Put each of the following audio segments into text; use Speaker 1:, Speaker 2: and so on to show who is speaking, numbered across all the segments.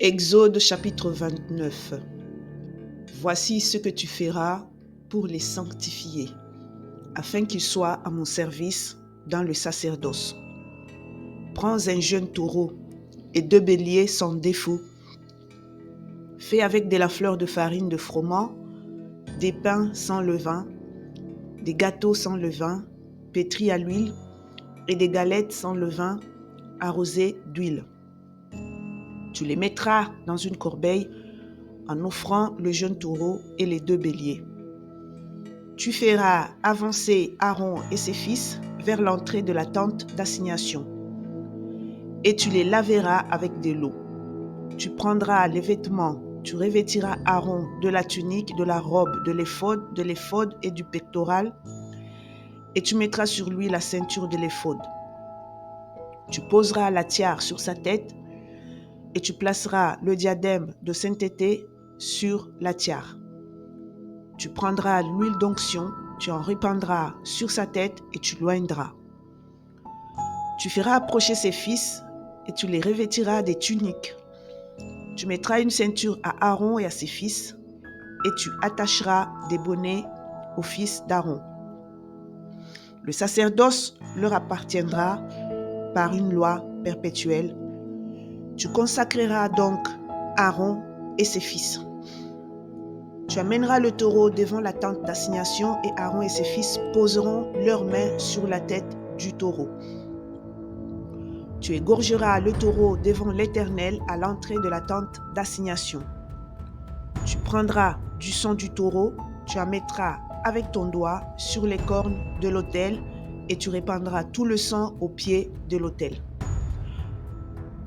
Speaker 1: Exode chapitre 29. Voici ce que tu feras pour les sanctifier, afin qu'ils soient à mon service dans le sacerdoce. Prends un jeune taureau et 2 béliers sans défaut. Fais avec de la fleur de farine de froment, des pains sans levain, des gâteaux sans levain, pétris à l'huile, et des galettes sans levain, arrosées d'huile. Tu les mettras dans une corbeille en offrant le jeune taureau et les 2 béliers. Tu feras avancer Aaron et ses fils vers l'entrée de la tente d'assignation, et tu les laveras avec de l'eau. Tu prendras les vêtements, tu revêtiras Aaron de la tunique, de la robe, de l'éphod et du pectoral, et tu mettras sur lui la ceinture de l'éphod. Tu poseras la tiare sur sa tête, et tu placeras le diadème de sainteté sur la tiare. Tu prendras l'huile d'onction, tu en répandras sur sa tête et tu l'oindras. Tu feras approcher ses fils et tu les revêtiras des tuniques. Tu mettras une ceinture à Aaron et à ses fils et tu attacheras des bonnets aux fils d'Aaron. Le sacerdoce leur appartiendra par une loi perpétuelle. Tu consacreras donc Aaron et ses fils. Tu amèneras le taureau devant la tente d'assignation et Aaron et ses fils poseront leurs mains sur la tête du taureau. Tu égorgeras le taureau devant l'Éternel à l'entrée de la tente d'assignation. Tu prendras du sang du taureau, tu en mettras avec ton doigt sur les cornes de l'autel et tu répandras tout le sang au pied de l'autel.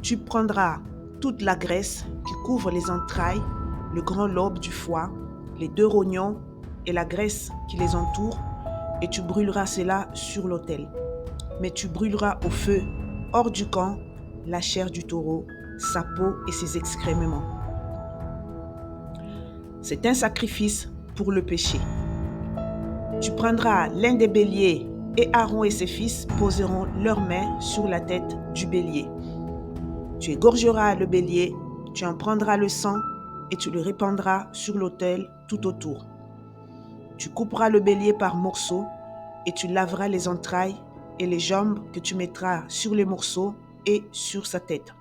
Speaker 1: Tu prendras toute la graisse qui couvre les entrailles, le grand lobe du foie, les 2 rognons et la graisse qui les entoure, et tu brûleras cela sur l'autel. Mais tu brûleras au feu, hors du camp, la chair du taureau, sa peau et ses excréments. C'est un sacrifice pour le péché. Tu prendras l'un des béliers et Aaron et ses fils poseront leurs mains sur la tête du bélier. Tu égorgeras le bélier, tu en prendras le sang et tu le répandras sur l'autel tout autour. Tu couperas le bélier par morceaux et tu laveras les entrailles et les jambes que tu mettras sur les morceaux et sur sa tête.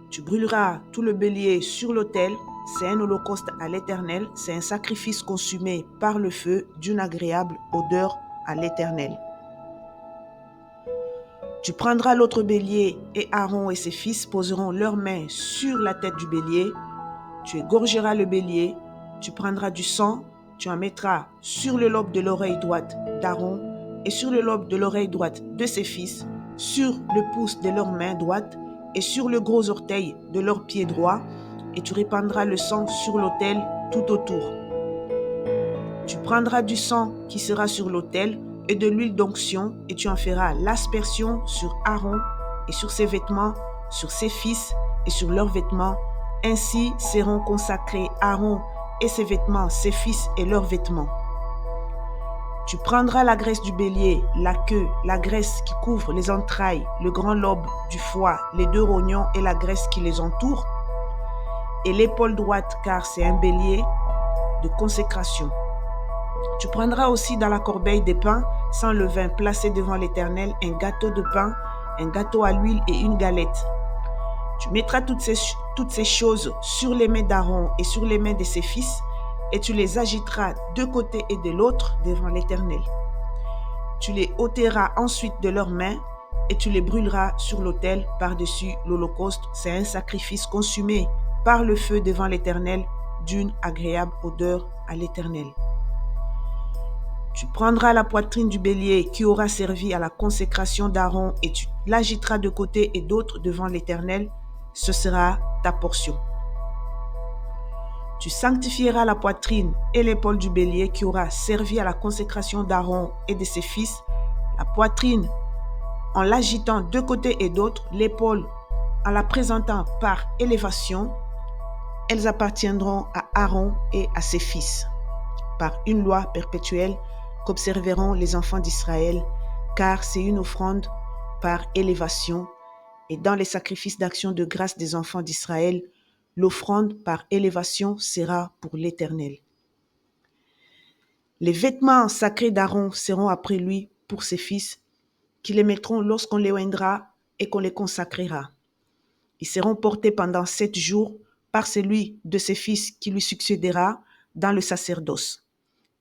Speaker 1: Tu brûleras tout le bélier sur l'autel, c'est un holocauste à l'Éternel, c'est un sacrifice consumé par le feu d'une agréable odeur à l'Éternel. Tu prendras l'autre bélier et Aaron et ses fils poseront leurs mains sur la tête du bélier. Tu égorgeras le bélier, tu prendras du sang, tu en mettras sur le lobe de l'oreille droite d'Aaron et sur le lobe de l'oreille droite de ses fils, sur le pouce de leur main droite et sur le gros orteil de leur pied droit, et tu répandras le sang sur l'autel tout autour. Tu prendras du sang qui sera sur l'autel et de l'huile d'onction, et tu en feras l'aspersion sur Aaron et sur ses vêtements, sur ses fils et sur leurs vêtements. Ainsi seront consacrés Aaron et ses vêtements, ses fils et leurs vêtements. Tu prendras la graisse du bélier, la queue, la graisse qui couvre les entrailles, le grand lobe du foie, les 2 rognons et la graisse qui les entoure, et l'épaule droite, car c'est un bélier de consécration. Tu prendras aussi dans la corbeille des pains sans levain placés devant l'Éternel, un gâteau de pain, un gâteau à l'huile et une galette. Tu mettras toutes ces choses sur les mains d'Aaron et sur les mains de ses fils, et tu les agiteras de côté et de l'autre devant l'Éternel. Tu les ôteras ensuite de leurs mains, et tu les brûleras sur l'autel par-dessus l'holocauste. C'est un sacrifice consumé par le feu devant l'Éternel, d'une agréable odeur à l'Éternel. Tu prendras la poitrine du bélier qui aura servi à la consécration d'Aaron et tu l'agiteras de côté et d'autre devant l'Éternel. Ce sera ta portion. Tu sanctifieras la poitrine et l'épaule du bélier qui aura servi à la consécration d'Aaron et de ses fils, la poitrine en l'agitant de côté et d'autre, l'épaule en la présentant par élévation. Elles appartiendront à Aaron et à ses fils, par une loi perpétuelle qu'observeront les enfants d'Israël, car c'est une offrande par élévation et dans les sacrifices d'action de grâce des enfants d'Israël, l'offrande par élévation sera pour l'Éternel. Les vêtements sacrés d'Aaron seront après lui pour ses fils, qui les mettront lorsqu'on les oindra et qu'on les consacrera. Ils seront portés pendant 7 jours par celui de ses fils qui lui succédera dans le sacerdoce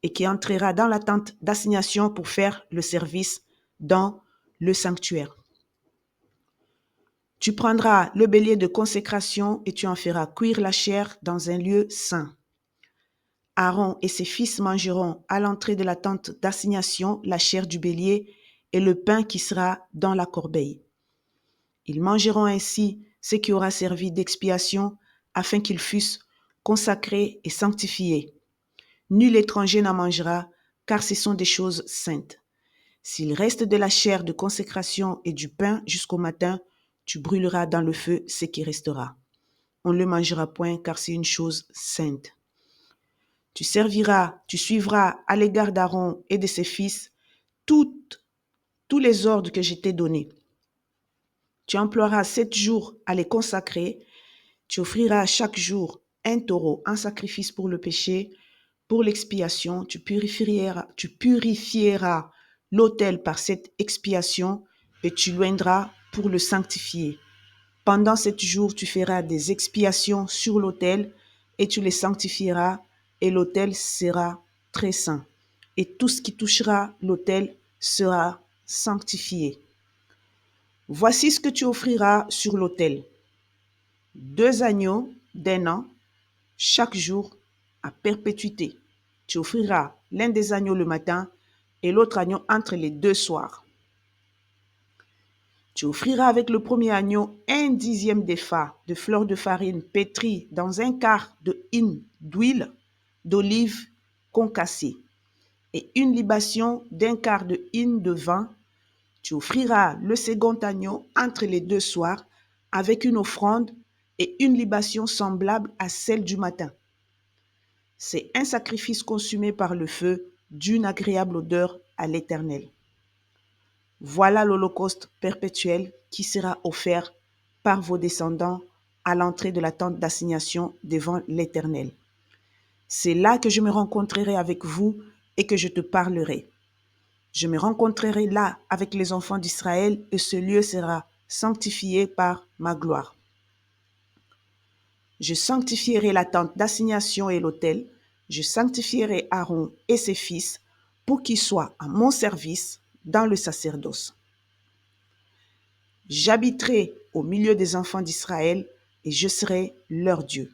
Speaker 1: et qui entrera dans la tente d'assignation pour faire le service dans le sanctuaire. Tu prendras le bélier de consécration et tu en feras cuire la chair dans un lieu saint. Aaron et ses fils mangeront à l'entrée de la tente d'assignation la chair du bélier et le pain qui sera dans la corbeille. Ils mangeront ainsi ce qui aura servi d'expiation afin qu'ils fussent consacrés et sanctifiés. Nul étranger n'en mangera, car ce sont des choses saintes. S'il reste de la chair de consécration et du pain jusqu'au matin, tu brûleras dans le feu ce qui restera. On ne le mangera point, car c'est une chose sainte. Tu suivras à l'égard d'Aaron et de ses fils tous les ordres que je t'ai donnés. Tu emploieras 7 jours à les consacrer. Tu offriras chaque jour un taureau, un sacrifice pour le péché, pour l'expiation. Tu purifieras l'autel par cette expiation et tu l'oindras pour le sanctifier. Pendant 7 jours, tu feras des expiations sur l'autel et tu les sanctifieras et l'autel sera très saint. Et tout ce qui touchera l'autel sera sanctifié. Voici ce que tu offriras sur l'autel. 2 agneaux d'1 an, chaque jour à perpétuité. Tu offriras l'un des agneaux le matin et l'autre agneau entre les 2 soirs. Tu offriras avec le premier agneau 1/10 d'épha de fleur de farine pétrie dans 1/4 de hin d'huile d'olive concassée et une libation d'1/4 de hin de vin. Tu offriras le second agneau entre les 2 soirs avec une offrande et une libation semblable à celle du matin. C'est un sacrifice consumé par le feu d'une agréable odeur à l'Éternel. Voilà l'holocauste perpétuel qui sera offert par vos descendants à l'entrée de la tente d'assignation devant l'Éternel. C'est là que je me rencontrerai avec vous et que je te parlerai. Je me rencontrerai là avec les enfants d'Israël et ce lieu sera sanctifié par ma gloire. Je sanctifierai la tente d'assignation et l'autel. Je sanctifierai Aaron et ses fils pour qu'ils soient à mon service dans le sacerdoce. J'habiterai au milieu des enfants d'Israël et je serai leur Dieu.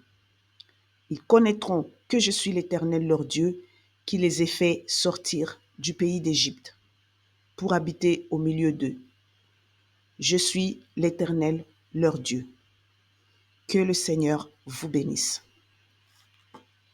Speaker 1: Ils connaîtront que je suis l'Éternel leur Dieu, qui les ai fait sortir du pays d'Égypte pour habiter au milieu d'eux. Je suis l'Éternel leur Dieu. Que le Seigneur vous bénisse.